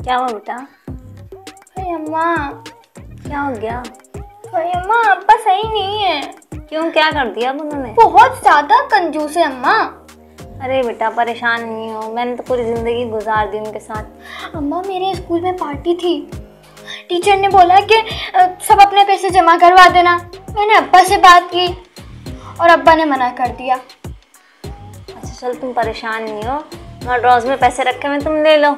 क्या हुआ बेटा? अरे अम्मा, क्या हो गया? अरे अम्मा अब्बा सही नहीं है। क्यों, क्या कर दिया अब उन्होंने? बहुत ज्यादा कंजूस है अम्मा। अरे बेटा परेशान नहीं हो, मैंने तो पूरी जिंदगी गुजार दी उनके साथ। अम्मा मेरे स्कूल में पार्टी थी, टीचर ने बोला कि सब अपने पैसे जमा करवा देना। मैंने अब्बा से बात की और अब्बा ने मना कर दिया। अच्छा चल, तुम परेशान नहीं हो, मैं ड्रॉज में पैसे रखे हैं, तुम ले लो।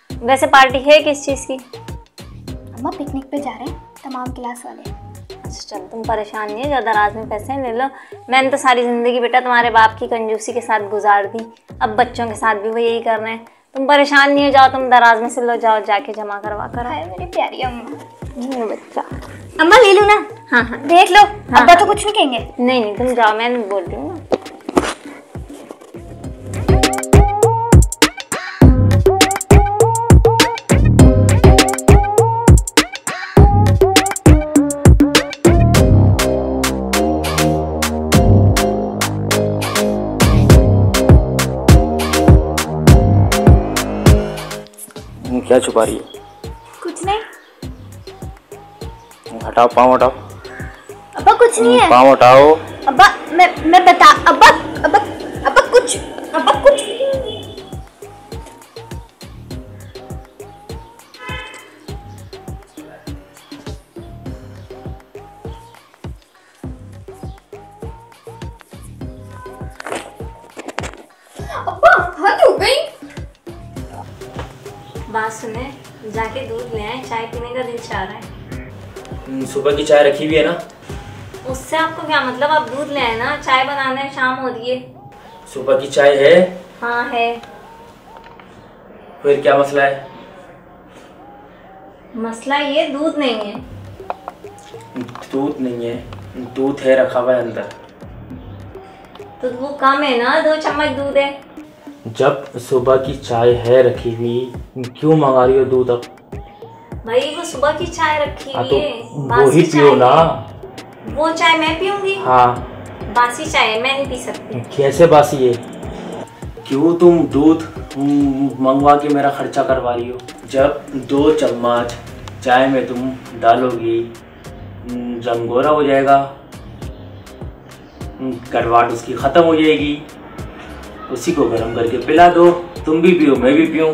वैसे पार्टी है किस चीज़ की? अम्मा पिकनिक पे जा रहे हैं तमाम क्लास वाले। अच्छा चल, तुम परेशान नहीं हो, ज़्यादा राज में पैसे ले लो। मैंने तो सारी ज़िंदगी बेटा तुम्हारे बाप की कंजूसी के साथ गुजार दी, अब बच्चों के साथ भी वो यही कर रहे हैं। तुम परेशान नहीं हो, जाओ तुम दराज में से लो, जाओ जाके जमा करवा कर। हाय मेरी प्यारी अम्मा। बच्चा, अम्मा ले लो ना। हाँ हाँ देख लो, हाँ, अब्बा तो कुछ नहीं कहेंगे। नहीं नहीं तुम जाओ, मैं बोल रही हूँ ना। क्या छुपा रही है? कुछ नहीं। हटाओ, पाँव हटाओ। अब्बा कुछ नहीं है। पाँव हटाओ। अब्बा मैं बता। अब्बा अब्बा अब्बा कुछ अब्बा हद हो गई। बात सुने, जाके दूध ले आए, चाय पीने का दिल चाह रहा है। सुबह की चाय रखी हुई है ना? उससे आपको क्या मतलब? आप दूध ले आए ना, चाय बनाना है, शाम हो रही है। सुबह की चाय है? हाँ है। फिर क्या मसला है? मसला ये दूध नहीं है। दूध नहीं है? दूध है, रखा हुआ है अंदर। तो वो कम है ना, 2 चम्मच दूध है। जब सुबह की चाय है रखी हुई, क्यों मंगा रही हो दूध अब? भाई वो सुबह की चाय रखी हुई तो है, वो ही पियो ना। वो चाय मैं पीऊंगी? हाँ। बासी चाय है, मैं नहीं पी सकती। कैसे बासी है? क्यों तुम दूध मंगवा के मेरा खर्चा करवा रही हो? जब 2 चम्मच चाय में तुम डालोगी, जंगोरा हो जाएगा, कड़वाहट उसकी खत्म हो जाएगी। उसी को गर्म करके पिला दो, तुम भी पियो मैं भी पीऊँ।